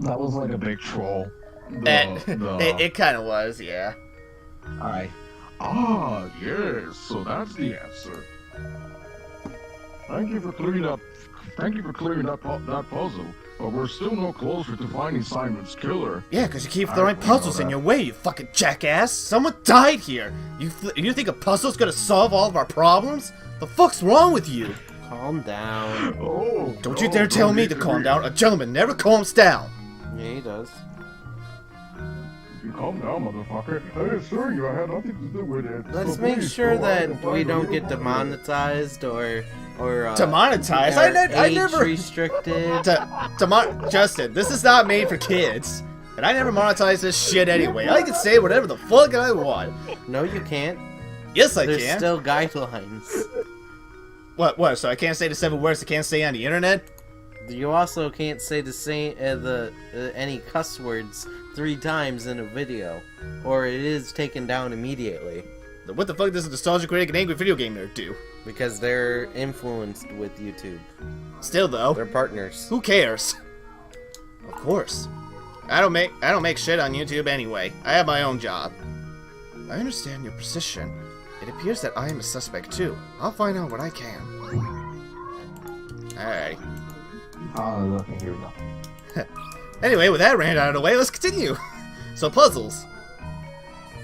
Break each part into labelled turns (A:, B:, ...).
A: That was like a big troll.
B: It kind of was, yeah.
A: Alright.
C: Ah, yes. So that's the answer. Thank you for clearing up. Thank you for clearing up that puzzle. But we're still no closer to finding Simon's killer.
B: Yeah, because you keep throwing puzzles in your way, you fucking jackass. Someone died here. You think a puzzle's gonna solve all of our problems? The fuck's wrong with you?
D: Calm down.
C: Oh,
B: Don't you dare tell me to calm down. A gentleman never calms down.
D: Yeah, he does.
C: You calm down, motherfucker. I assure you, I had nothing to do with it.
D: Let's
C: So
D: make
C: please
D: sure
C: go out
D: that
C: and find
D: we
C: the
D: don't
C: little
D: get
C: puzzle.
D: demonetized or
B: Demonetized?
D: or
B: I
D: age
B: never
D: restricted.
B: Justin, this is not made for kids. And I never monetize this shit anyway. I can say whatever the fuck I want.
D: No, you can't.
B: Yes, I
D: There's
B: can.
D: still guidelines.
B: What, so I can't say the 7 words I can't say on the internet?
D: You also can't say the same any cuss words 3 times in a video, or it is taken down immediately.
B: What the fuck does a nostalgia critic and angry video game nerd do?
D: Because they're influenced with YouTube.
B: Still though,
D: They're partners.
B: who cares? Of course. I don't make shit on YouTube anyway. I have my own job. I understand your position. It appears that I am a suspect too. I'll find out what I can. Alright.
A: Oh, okay, here we go.
B: Anyway, with that rant out of the way, let's continue. So, puzzles.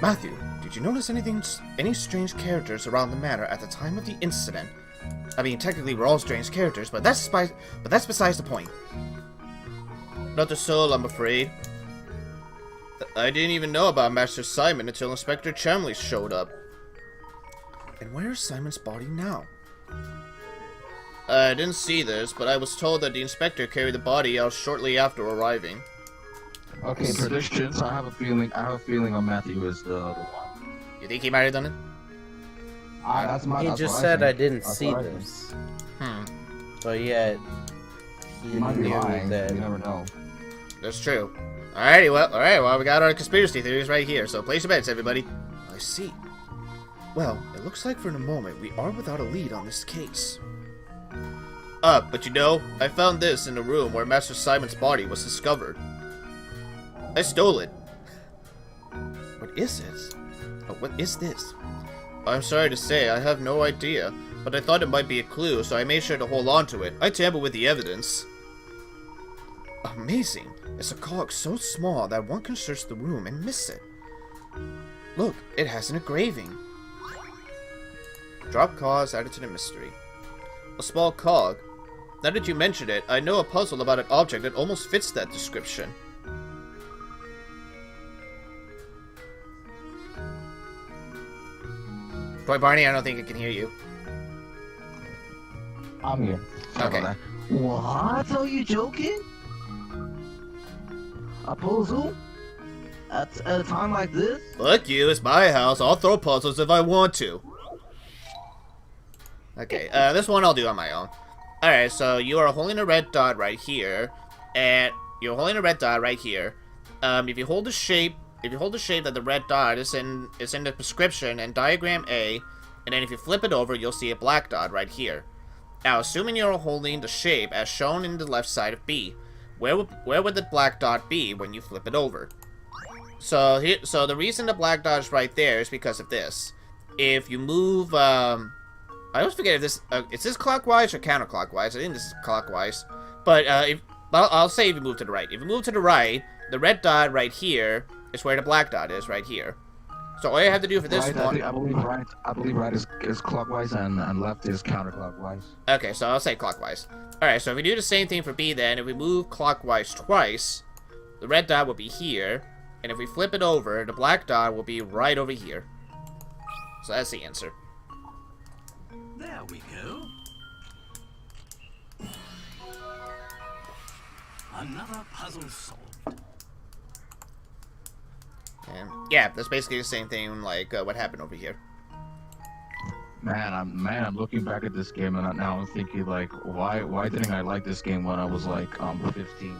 B: Matthew, did you notice any strange characters around the manor at the time of the incident? I mean, technically we're all strange characters, but that's besides the point. Not a soul, I'm afraid. I didn't even know about Master Simon until Inspector Chumley showed up. And where is Simon's body now? I didn't see this, but I was told that the inspector carried the body out shortly after arriving.
A: Okay, predictions. I have a feeling on Matthew is the one.
B: You think he might have done it?
D: He just said I didn't see this. But yet, he
A: He might be
D: knew
A: lying.
D: that.
A: You never know.
B: That's true. Alright, well, we got our conspiracy theories right here, so place your bets, everybody. I see. Well, it looks like for the moment we are without a lead on this case. But you know, I found this in the room where Master Simon's body was discovered. I stole it. What is it? Oh, what is this? I'm sorry to say, I have no idea, but I thought it might be a clue, so I made sure to hold on to it. I tampered with the evidence. Amazing. It's a cog so small that one can search the room and miss it. Look, it has an engraving. Drop cause added to the mystery. A small cog. Now that you mention it, I know a puzzle about an object that almost fits that description. Boy Barney, I don't think I can hear you.
A: I'm here. Sorry
B: Okay.
A: about that. What? Are you joking? A puzzle? At a time like this?
B: Fuck you, it's my house. I'll throw puzzles if I want to. Okay, this one I'll do on my own. Alright, so you are holding a red dot right here, and you're holding a red dot right here. If you hold the shape that the red dot is in the prescription and diagram A, and then if you flip it over, you'll see a black dot right here. Now, assuming you're holding the shape as shown in the left side of B, where would the black dot be when you flip it over? So the reason the black dot is right there is because of this. If you move, I always forget if this is this clockwise or counterclockwise. I think this is clockwise, but I'll say if you move to the right. If you move to the right, the red dot right here is where the black dot is right here. So all you have to do for this one.
A: I believe right is clockwise and left is counterclockwise.
B: Okay, so I'll say clockwise. Alright, so if we do the same thing for B then, if we move clockwise twice, the red dot will be here, and if we flip it over, the black dot will be right over here. So that's the answer.
E: There we go. Another puzzle solved.
B: And yeah, that's basically the same thing like what happened over here.
A: Man, I'm looking back at this game and now I'm thinking like, why didn't I like this game when I was like 15?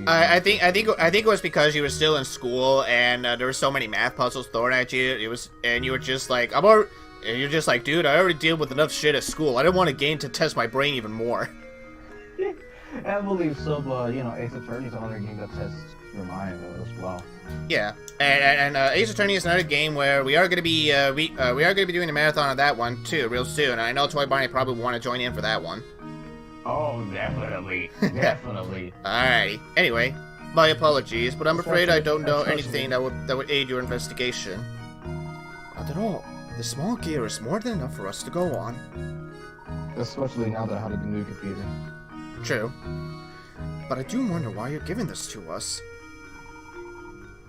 B: I think it was because you were still in school and there were so many math puzzles thrown at you. And you were just like, you're just like, dude, I already deal with enough shit at school. I didn't want a game to test my brain even more.
F: I believe some, Ace Attorney is another game that tests your mind as well.
B: Yeah, and Ace Attorney is another game where we are going to be we are going to be doing a marathon of that one too real soon. And I know Toy Barney probably want to join in for that one.
F: Oh, definitely, definitely.
B: Alrighty. Anyway, my apologies, but I'm afraid I don't know
F: Especially-
B: anything that would aid your investigation. Not at all. The small gear is more than enough for us to go on.
F: Especially now that I have a new computer.
B: True. But I do wonder why you're giving this to us.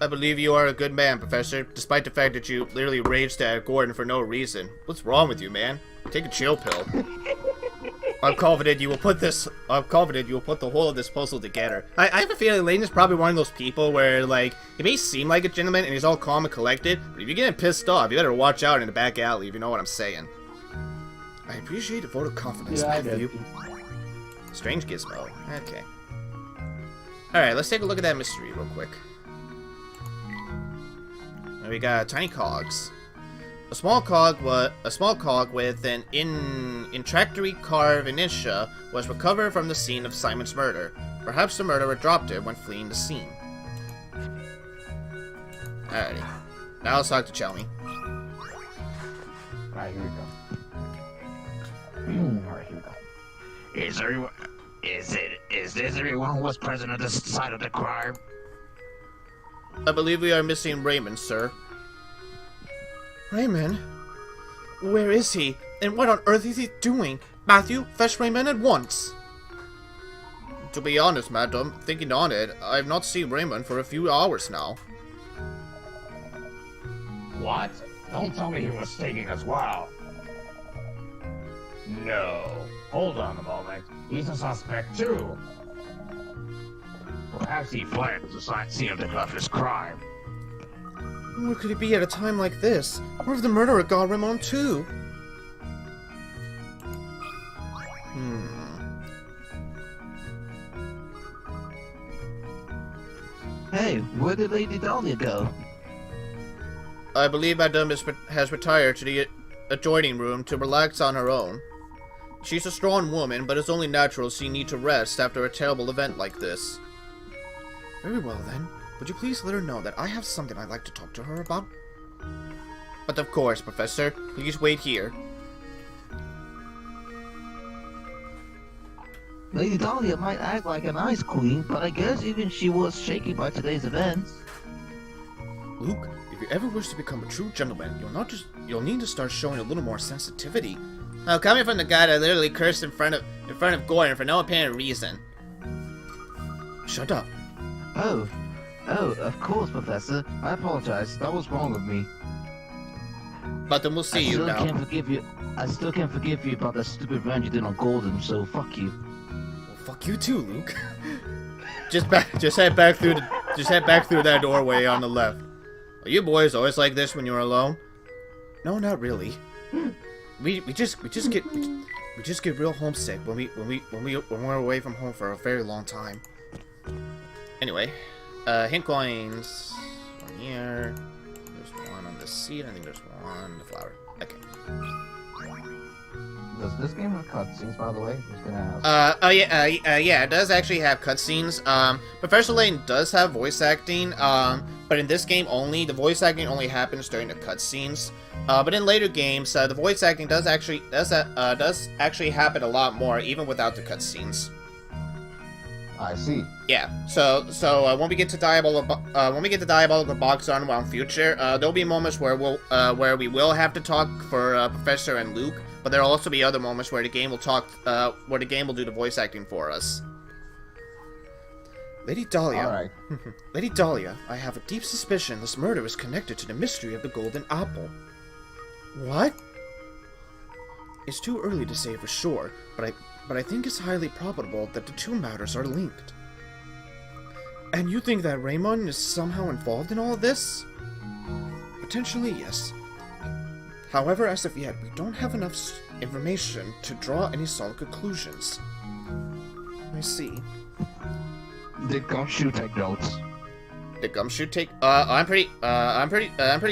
B: I believe you are a good man, Professor, despite the fact that you literally raged at Gordon for no reason. What's wrong with you, man? Take a chill pill. I'm confident you will put the whole of this puzzle together. I have a feeling Layton is probably one of those people where, like, he may seem like a gentleman and he's all calm and collected, but if you're getting pissed off, you better watch out in the back alley, if you know what I'm saying. I appreciate a vote of confidence,
F: Yeah, I get
B: Matthew.
F: you.
B: Strange gizmo. Okay. Alright, let's take a look at that mystery real quick. There we got tiny cogs. A small cog with an intractary carved initia was recovered from the scene of Simon's murder. Perhaps the murderer dropped it when fleeing the scene. Alrighty. Now let's talk to Chelmy.
F: Alright, here we go. Alright, here we go.
C: Is this everyone who was present at the site of the crime?
B: I believe we are missing Raymond, sir. Raymond? Where is he? And what on earth is he doing? Matthew, fetch Raymond at once! To be honest, madam, thinking on it, I have not seen Raymond for a few hours now.
C: What? Don't tell me he was taking as well. No. Hold on a moment. He's a suspect too. Perhaps he fled to the scene of the Clutcher's crime.
B: Where could he be at a time like this? Or if the murderer got Raymond too?
G: Hey, where did Lady Dahlia go?
B: I believe Madame has retired to the adjoining room to relax on her own. She's a strong woman, but it's only natural she need to rest after a terrible event like this. Very well then. Would you please let her know that I have something I'd like to talk to her about? But of course, Professor. Please wait here.
G: Lady Dahlia might act like an ice queen, but I guess even she was shaken by today's events.
B: Luke, if you ever wish to become a true gentleman, you'll need to start showing a little more sensitivity. Now, coming from the guy that literally cursed in front of Gordon for no apparent reason. Shut up.
G: Oh, of course, Professor. I apologize. That was wrong of me.
B: But then we'll see you now.
G: I still can't forgive you about that stupid rant you did on Golden, so fuck you.
B: Well, fuck you too, Luke. just head back through that doorway on the left. Are you boys always like this when you're alone? No, not really. We just get real homesick when we're away from home for a very long time. Anyway, hint coins. One here. There's one on the seat. I think there's one on the flower. Okay.
F: Does this game have cutscenes, by the way? Just gonna ask.
B: Yeah, it does actually have cutscenes. Professor Layton does have voice acting, but in this game only, the voice acting only happens during the cutscenes. But in later games, the voice acting does actually happen a lot more, even without the cutscenes.
F: I see.
B: Yeah. So when we get to Diabolical Box on in future, there'll be moments where we will have to talk for Professor and Luke, but there'll also be other moments where the game will do the voice acting for us. Lady Dahlia.
F: Alright.
B: Lady Dahlia, I have a deep suspicion this murder is connected to the mystery of the Golden Apple. What? It's too early to say for sure, but I think it's highly probable that the two matters are linked. And you think that Raymond is somehow involved in all of this? Potentially, yes. However, as of yet, we don't have enough information to draw any solid conclusions. I see.
C: Did Gumshoe take notes?
B: Did Gumshoe take? I'm pretty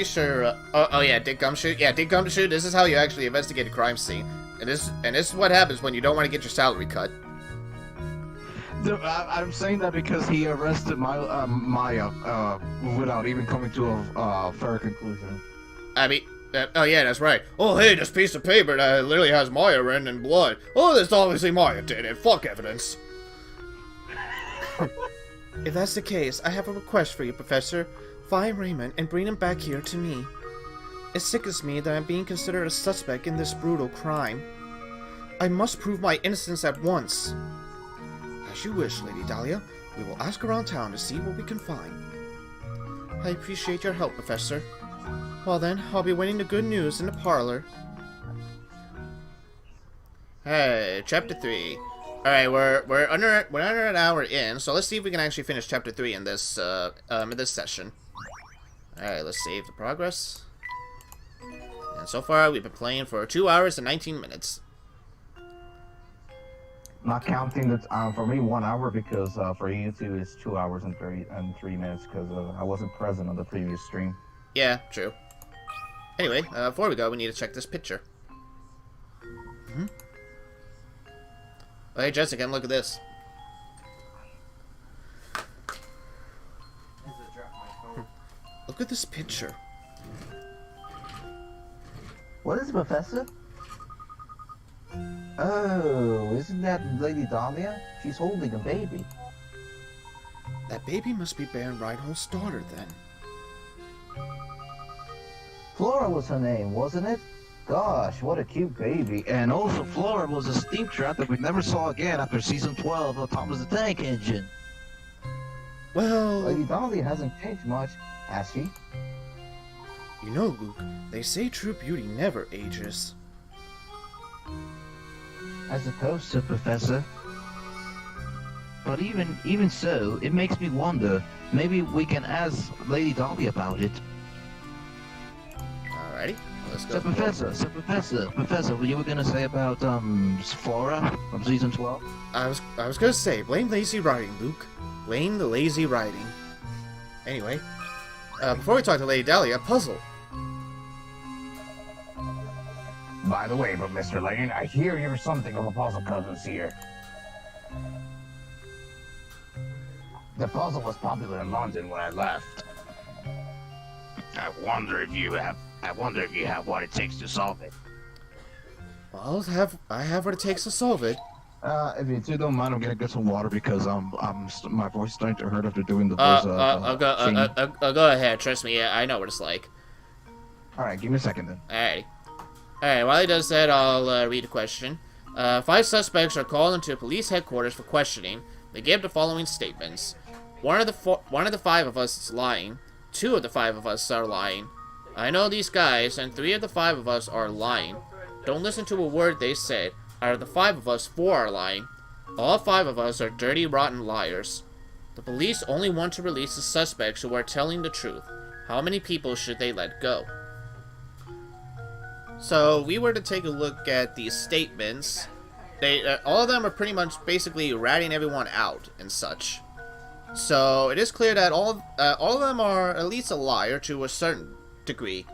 B: sure. Oh yeah, did Gumshoe? Yeah, did Gumshoe? This is how you actually investigate a crime scene, and this is what happens when you don't want to get your salary cut.
A: I'm saying that because he arrested Maya without even coming to a fair conclusion.
B: I mean, oh yeah, that's right. Oh hey, this piece of paper that literally has Maya written in blood. Oh, that's obviously Maya did it. Fuck evidence. If that's the case, I have a request for you, Professor. Find Raymond and bring him back here to me. It sickens me that I'm being considered a suspect in this brutal crime. I must prove my innocence at once. As you wish, Lady Dahlia. We will ask around town to see what we can find. I appreciate your help, Professor. Well then, I'll be waiting the good news in the parlor. Hey, chapter 3. Alright, we're under an hour in, so let's see if we can actually finish chapter 3 in this session. Alright, let's save the progress. And so far we've been playing for 2 hours and 19 minutes.
F: Not counting that for me 1 hour because for you two it's 2 hours and 3 minutes because I wasn't present on the previous stream.
B: Yeah, true. Anyway, before we go, we need to check this picture. Oh, hey, Jessica, look at this. Look at this picture.
F: What is it, Professor? Oh, isn't that Lady Dahlia? She's holding a baby.
B: That baby must be Baron Reinhold's daughter, then.
F: Flora was her name, wasn't it? Gosh, what a cute baby.
G: And also, Flora was a steam trap that we never saw again after season 12 of Thomas the Tank Engine.
B: Well,
F: Lady Dahlia hasn't changed much, has she?
B: you know, Luke, they say true beauty never ages.
F: I suppose
G: So, Professor. But even so, it makes me wonder. Maybe we can ask Lady Dahlia about it.
B: Alrighty, let's go.
G: So, Professor, what you were gonna say about Flora from season 12?
B: I was gonna say, blame lazy writing, Luke. Blame the lazy writing. Anyway, before we talk to Lady Dahlia, puzzle.
H: By the way, but Mr. Layton, I hear you're something of a puzzle cousins here. The puzzle was popular in London when I left. I wonder if you have what it takes to solve it.
B: Well, I have what it takes to solve it.
A: If you two don't mind, I'm gonna get some water because my voice is starting to hurt after doing the voice.
B: I'll go ahead. Trust me, I know what it's like.
A: All right, give me a second then.
B: Alright, while he does that, I'll read a question. 5 suspects are called into police headquarters for questioning. They give the following statements. One of the 5 of us is lying. 2 of the 5 of us are lying. I know these guys, and 3 of the 5 of us are lying. Don't listen to a word they said. Out of the 5 of us, 4 are lying. All 5 of us are dirty, rotten liars. The police only want to release the suspects who are telling the truth. How many people should they let go? So, we were to take a look at these statements. All of them are pretty much basically ratting everyone out and such. So, it is clear that all of them are at least a liar to a certain degree.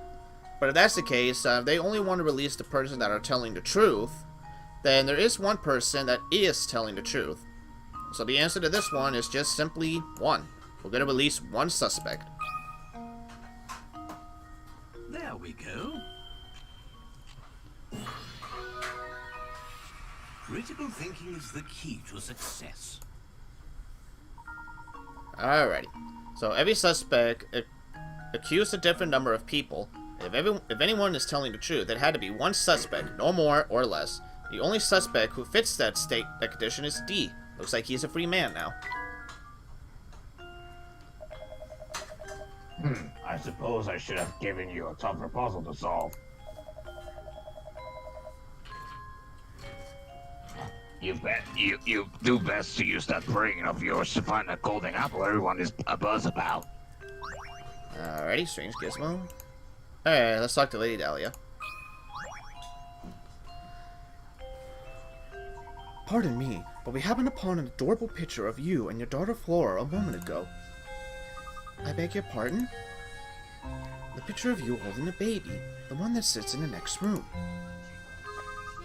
B: But if that's the case, they only want to release the person that are telling the truth, then there is one person that is telling the truth. So the answer to this one is just simply 1. We're going to release 1 suspect.
E: There we go. Critical thinking is the key to success.
B: Alrighty. So every suspect accused a different number of people. If anyone is telling the truth, it had to be 1 suspect, no more or less. The only suspect who fits that condition is D. Looks like he's a free man now.
H: I suppose I should have given you a tougher puzzle to solve. You do best to use that brain of yours to find that golden apple everyone is abuzz about.
B: Alrighty, strange gizmo. Alright, let's talk to Lady Dahlia. Pardon me, but we happened upon an adorable picture of you and your daughter Flora a moment ago. I beg your pardon? The picture of you holding a baby, the one that sits in the next room.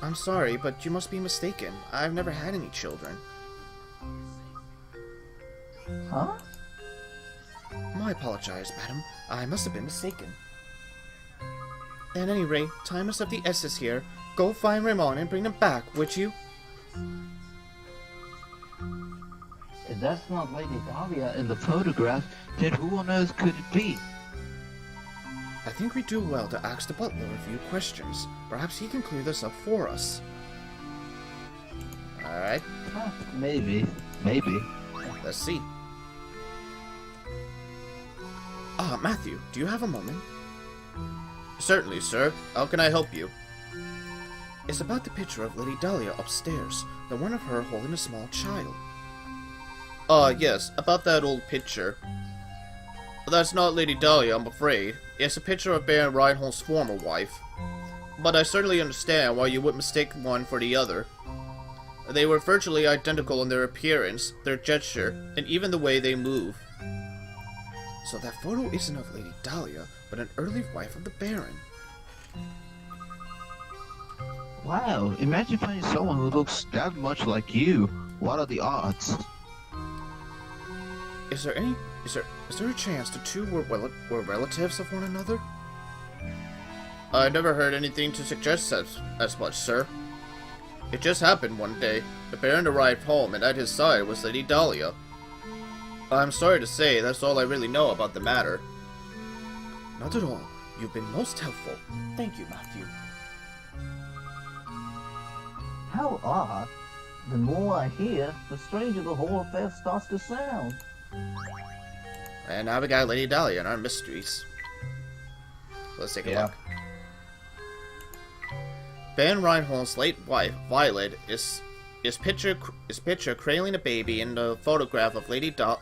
B: I'm sorry, but you must be mistaken. I've never had any children.
F: Huh?
B: I apologize, madam. I must have been mistaken. At any rate, time is of the essence here. Go find Raymond and bring him back, would you?
H: If that's not Lady Dahlia in the photograph, then who on earth could it be?
B: I think we do well to ask the butler a few questions. Perhaps he can clear this up for us. Alright,
H: Huh, maybe. Maybe.
B: let's see. Matthew, do you have a moment? Certainly, sir. How can I help you? It's about the picture of Lady Dahlia upstairs, the one of her holding a small child. Yes, about that old picture. That's not Lady Dahlia, I'm afraid. It's a picture of Baron Reinhold's former wife. But I certainly understand why you would mistake one for the other. They were virtually identical in their appearance, their gesture, and even the way they move. So that photo isn't of Lady Dahlia, but an early wife of the Baron.
H: Wow, imagine finding someone who looks that much like you. What are the odds?
B: Is there a chance the two were relatives of one another? I never heard anything to suggest as much, sir. It just happened one day. The Baron arrived home, and at his side was Lady Dahlia. I'm sorry to say, that's all I really know about the matter. Not at all. You've been most helpful. Thank you, Matthew.
F: How odd. The more I hear, the stranger the whole affair starts to sound.
B: And now we got Lady Dahlia in our mysteries. So let's take a look. Baron Reinhold's late wife, Violet, is pictured cradling a baby in the photograph of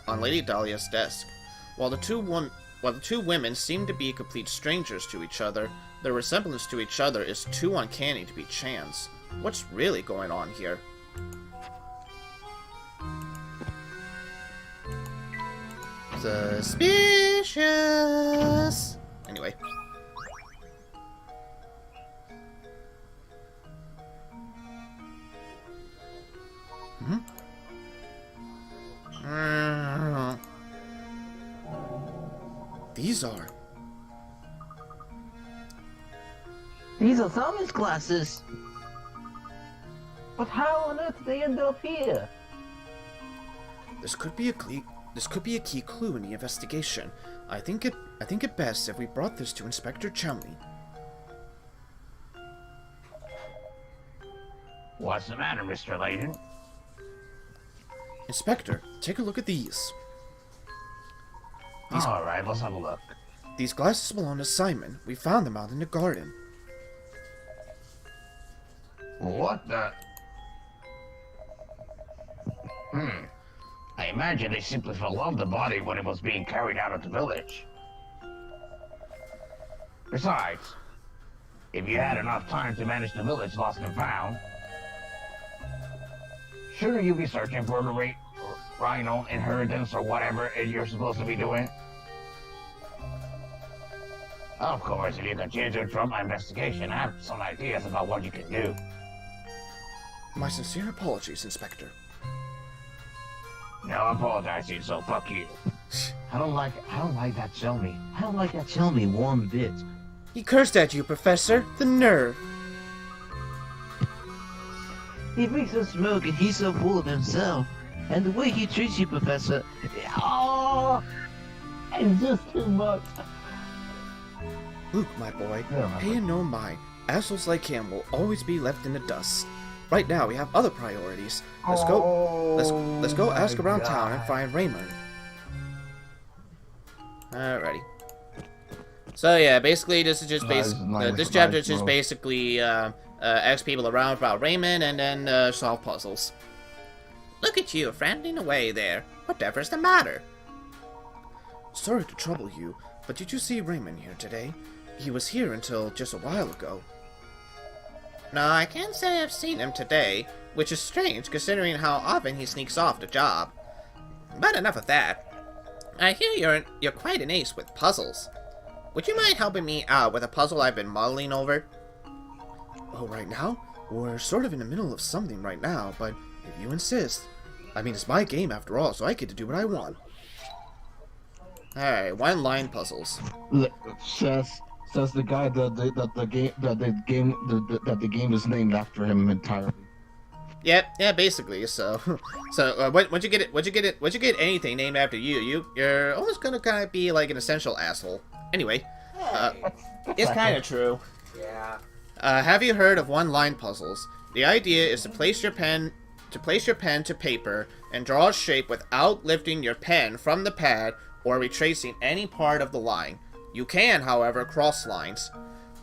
B: on Lady Dahlia's desk. While the two women seem to be complete strangers to each other, their resemblance to each other is too uncanny to be chance. What's really going on here? Suspicious! Anyway. These are...
F: These are Thomas glasses. But how on earth did they end up here?
B: This could be a key clue in the investigation. I think it best if we brought this to Inspector Chumley.
H: What's the matter, Mr. Layton?
B: Inspector, take a look at these.
H: Alright, let's have a look.
B: These glasses belong to Simon. We found them out in the garden.
H: What the? I imagine they simply fell off the body when it was being carried out of the village. Besides, if you had enough time to manage the village lost and found, shouldn't you be searching for the rhino inheritance or whatever you're supposed to be doing? Of course, if you continue to interrupt my investigation, I have some ideas about what you can do.
B: My sincere apologies, Inspector.
H: No apologizing, so fuck you. I don't like that Chelmy. I don't like that Chelmy one bit.
B: He cursed at you, Professor. The nerve.
H: He drinks and smoke and he's so full of himself. And the way he treats you, Professor, oh, it's just too much.
B: Luke, my boy, pay him no mind. Assholes like him will always be left in the dust. Right now, we have other priorities. Let's go ask around town and find Raymond. Alrighty. So yeah, basically this is just this chapter is just basically ask people around about Raymond and then solve puzzles. Look at you, ranting away there. Whatever's the matter? Sorry to trouble you, but did you see Raymond here today? He was here until just a while ago. No, I can't say I've seen him today, which is strange considering how often he sneaks off the job. But enough of that. I hear you're quite an ace with puzzles. Would you mind helping me out with a puzzle I've been muddling over? Oh, right now? We're sort of in the middle of something right now, but if you insist. I mean, it's my game after all, so I get to do what I want. Alright, one-line puzzles.
F: Says the guy that the game is named after him entirely.
B: Yeah, basically. So, once you get anything named after you're almost gonna kind of be like an essential asshole. Anyway, it's kind of true.
D: Yeah.
B: Have you heard of one-line puzzles? The idea is to place your pen to paper and draw a shape without lifting your pen from the pad or retracing any part of the line. You can, however, cross lines.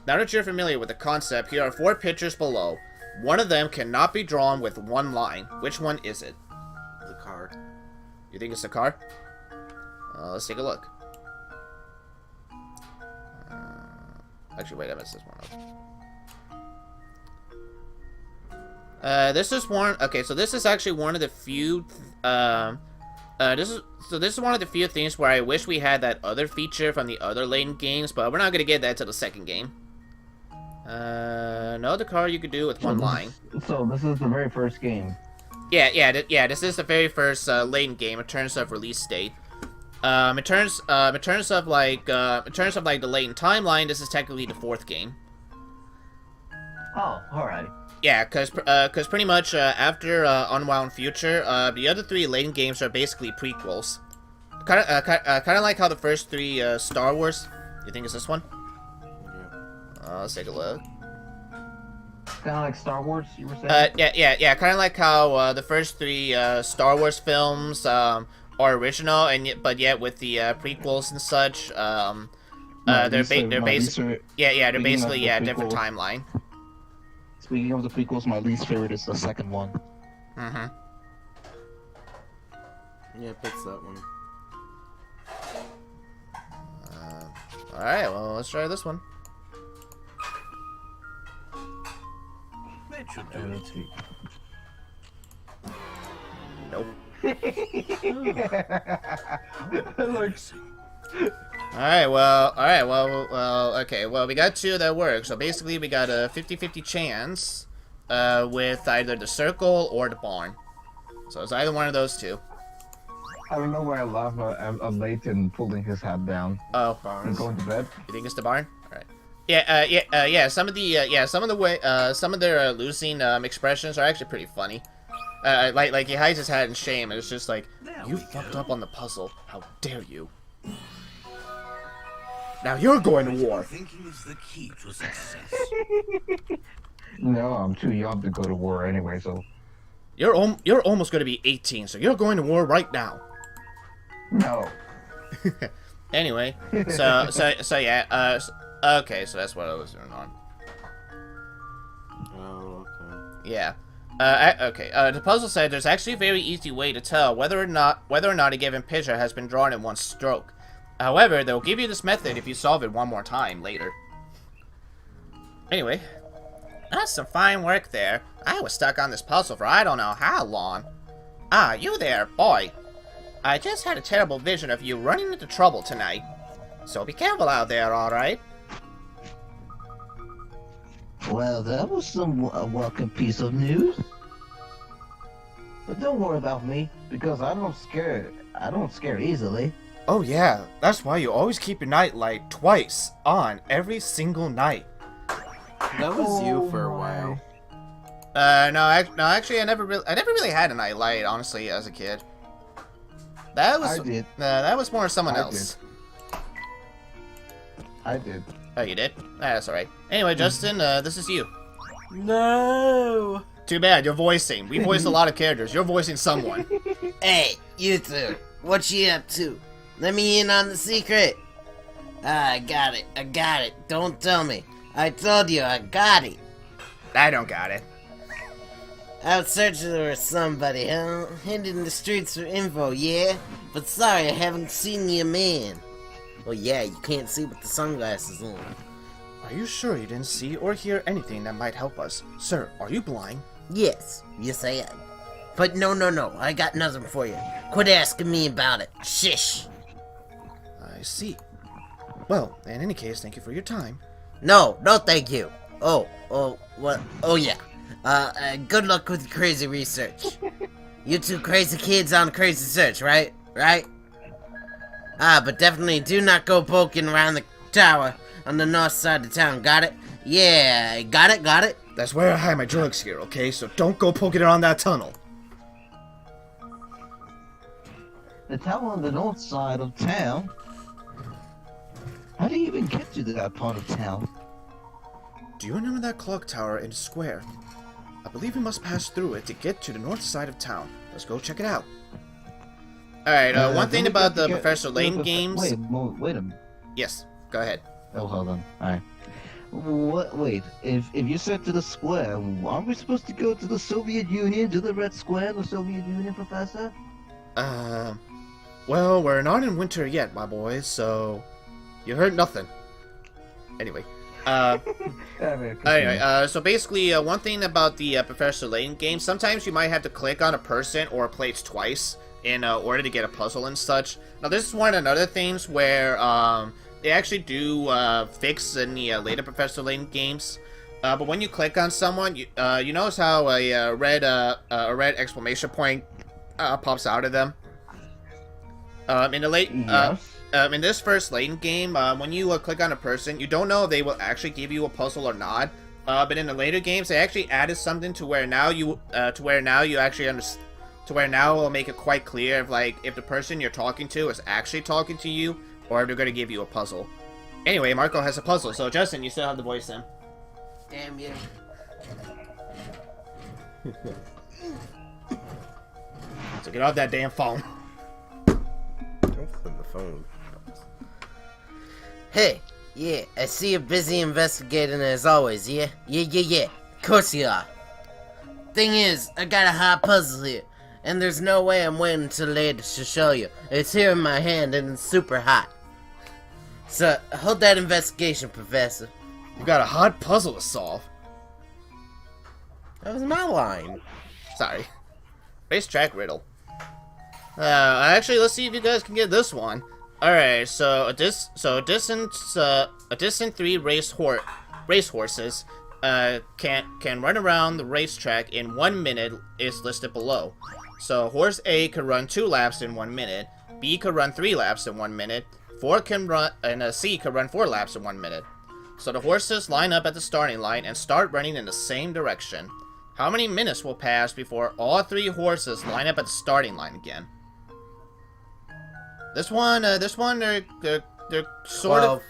B: Now that you're familiar with the concept, here are 4 pictures below. One of them cannot be drawn with one line. Which one is it?
D: The car.
B: You think it's the car? Let's take a look. Actually, wait, I messed this one up. This is one. Okay, so this is actually one of the few. This is one of the few things where I wish we had that other feature from the other Layton games, but we're not gonna get that to the second game. No other car you could do with one line.
F: So this is the very first game.
B: Yeah. This is the very first Layton game in terms of release date. In terms of like the Layton timeline, this is technically the 4th game.
F: Oh, all right.
B: Yeah, cause pretty much after Unwound Future, the other 3 Layton games are basically prequels. Kind of like how the first 3 Star Wars. You think it's this one? Let's take a look.
F: Kind of like Star Wars, you were saying?
B: Yeah. Kind of like how the first 3 Star Wars films are original, but yet with the prequels and such, they're basically different timeline.
F: Speaking of the prequels, my least favorite is the second one.
B: Mm-hmm.
D: Yeah, it's that one.
B: Alright, well, let's try this one.
E: That should do it.
B: Nope. Alright, well, okay, well, we got 2 that work, so basically we got a 50-50 chance, with either the circle or the barn. So it's either one of those 2.
F: I don't know where I love Layton pulling his hat down
B: Oh.
F: and going to bed.
B: You think it's the barn? Alright. Yeah, some of their losing, expressions are actually pretty funny. Like he hides his hat in shame, and it's just like, you fucked up on the puzzle, how dare you? Now you're going to war.
E: Thinking is the key to success.
F: No, I'm too young to go to war anyway, so...
B: You're almost going to be 18, so you're going to war right now.
F: No.
B: Anyway, so yeah, okay, so that's what I was doing on.
D: Oh, okay.
B: Yeah. Okay. The puzzle said there's actually a very easy way to tell whether or not a given picture has been drawn in one stroke. However, they'll give you this method if you solve it one more time later. Anyway, that's some fine work there. I was stuck on this puzzle for I don't know how long. Ah, you there, boy. I just had a terrible vision of you running into trouble tonight. So be careful out there, alright?
H: Well, that was some welcome piece of news.
F: But don't worry about me, because I don't scare easily.
B: Oh yeah, that's why you always keep your nightlight twice on every single night.
D: That was you for a while.
B: No, actually, I never really had a nightlight, honestly, as a kid. That was,
F: I did.
B: That was more someone else.
F: I did.
B: Oh, you did? That's alright. Anyway, Justin, this is you.
D: No!
B: Too bad, you're voicing. We voiced a lot of characters. You're voicing someone.
I: Hey, you two, what you up to? Let me in on the secret. I got it. Don't tell me. I told you, I got it.
B: I don't got it.
I: Out searching for somebody, huh? Hitting the streets for info, yeah? But sorry, I haven't seen your man. Well, yeah, you can't see with the sunglasses on.
B: Are you sure you didn't see or hear anything that might help us? Sir, are you blind?
I: Yes I am. But no, I got nothing for you. Quit asking me about it. Shish.
B: I see. Well, in any case, thank you for your time.
I: No thank you. Oh, what? Oh yeah. Good luck with your crazy research. You two crazy kids on a crazy search, right? Right? Ah, but definitely do not go poking around the tower on the north side of town, got it? Yeah, got it?
B: That's where I hide my drugs here, okay? So don't go poking around that tunnel.
H: The tower on the north side of town? How do you even get to that part of town?
B: Do you remember that clock tower in the square? I believe we must pass through it to get to the north side of town. Let's go check it out. Alright, one thing about the Professor Layton games...
H: Wait a minute.
B: Yes, go ahead.
H: Oh, hold on. Alright. What? Wait, if you said to the square, aren't we supposed to go to the Soviet Union, to the Red Square, the Soviet Union, Professor?
B: Well, we're not in winter yet, my boys, so... You heard nothing. Anyway. Anyway, so basically, one thing about the Professor Layton game, sometimes you might have to click on a person or a place twice in order to get a puzzle and such. Now, this is one of the other things where they actually do fix in the later Professor Layton games. But when you click on someone, you notice how a red exclamation point pops out of them. In the late, in this first Layton game, when you click on a person, you don't know if they will actually give you a puzzle or not. But in the later games, they actually added something to where now you actually understand. To where now it'll make it quite clear if, like, if the person you're talking to is actually talking to you, or if they're gonna give you a puzzle. Anyway, Marco has a puzzle, so Justin, you still have the voice in.
I: Damn you.
B: So get off that damn phone.
D: Don't put the phone.
I: Hey, yeah, I see you're busy investigating as always, yeah? Yeah. Of course you are. Thing is, I got a hot puzzle here, and there's no way I'm waiting until later to show you. It's here in my hand, and it's super hot. So, hold that investigation, Professor.
B: You got a hot puzzle to solve.
D: That was my line.
B: Sorry. Racetrack riddle. Actually, let's see if you guys can get this one. Alright, so a distant 3 racehorses can run around the racetrack in 1 minute is listed below. So horse A can run 2 laps in 1 minute, B can run 3 laps in 1 minute, C can run 4 laps in 1 minute. So the horses line up at the starting line and start running in the same direction. How many minutes will pass before all 3 horses line up at the starting line again? This one, they're sort of...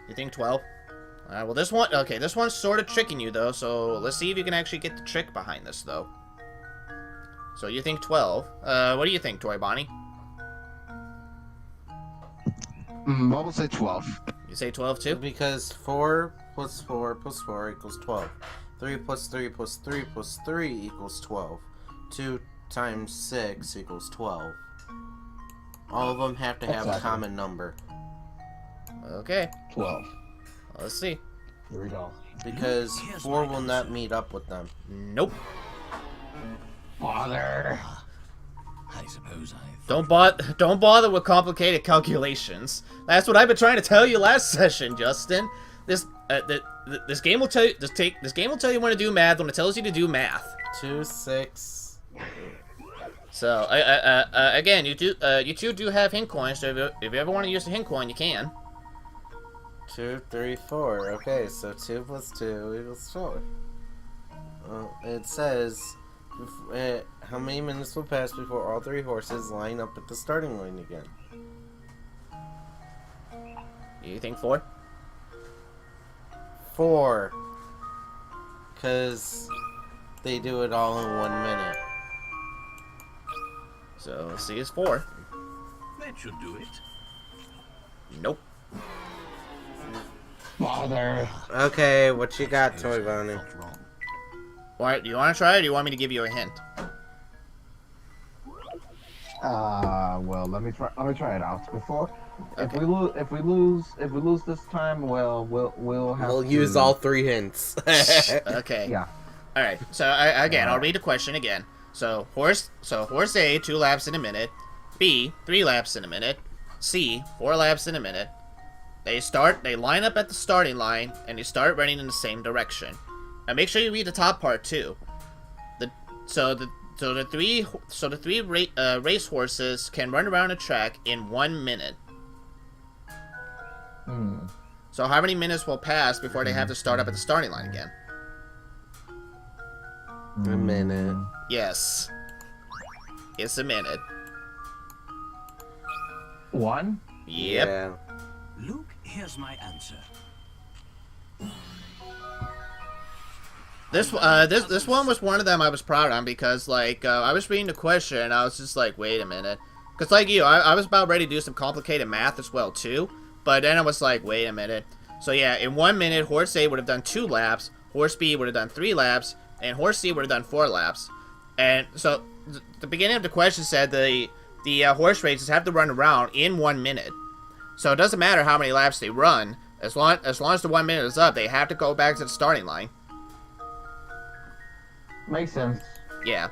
B: You think 12? Alright, well this one's sort of tricking you though, so let's see if you can actually get the trick behind this though. So you think 12. What do you think, Toy Bonnie?
F: I will say 12.
B: You say 12 too?
D: Because 4 plus 4 plus 4 equals 12. 3 plus 3 plus 3 plus 3 equals 12. 2 times 6 equals 12. All of them have to have a common number.
B: Okay.
F: 12.
B: Let's see.
F: Here we go.
D: Because 4 will not meet up with them.
B: Nope.
F: Father.
E: I suppose I've...
B: Don't bother with complicated calculations. That's what I've been trying to tell you last session, Justin. This game will tell you this game will tell you when to do math when it tells you to do math.
D: 2, 6.
B: So again, you two do have hint coins. So if you ever want to use a hint coin, you can.
D: 2, 3, 4. Okay, so 2 plus 2 equals 4. It says how many minutes will pass before all 3 horses line up at the starting line again.
B: You think 4?
D: 4. Because they do it all in 1 minute.
B: So C is 4.
E: That should do it.
B: Nope.
F: Father.
D: Okay, what you got, Toy Bonnie?
E: Not wrong.
B: Alright, do you want to try it or do you want me to give you a hint?
F: Well, let me try it out before.
B: Okay.
F: If we lose this time, well, we'll have
D: We'll
F: to
D: use all 3 hints.
B: Okay.
F: Yeah.
B: Alright, so again, I'll read the question again. So horse A, 2 laps in a minute. B, 3 laps in a minute. C, 4 laps in a minute. They line up at the starting line, and they start running in the same direction. And make sure you read the top part, too. So So the three race horses can run around a track in 1 minute. So how many minutes will pass before they have to start up at the starting line again?
D: A minute.
B: Yes. It's a minute.
F: 1?
B: Yep.
D: Yeah.
E: Luke, here's my answer.
B: This one was one of them I was proud on because like I was reading the question and I was just like, wait a minute, because like you, I was about ready to do some complicated math as well too, but then I was like, wait a minute. So yeah, in 1 minute, horse A would have done 2 laps, horse B would have done 3 laps, and horse C would have done 4 laps. And so the beginning of the question said the horse races have to run around in 1 minute. So it doesn't matter how many laps they run, as long as the 1 minute is up, they have to go back to the starting line.
F: Makes sense.
B: Yeah.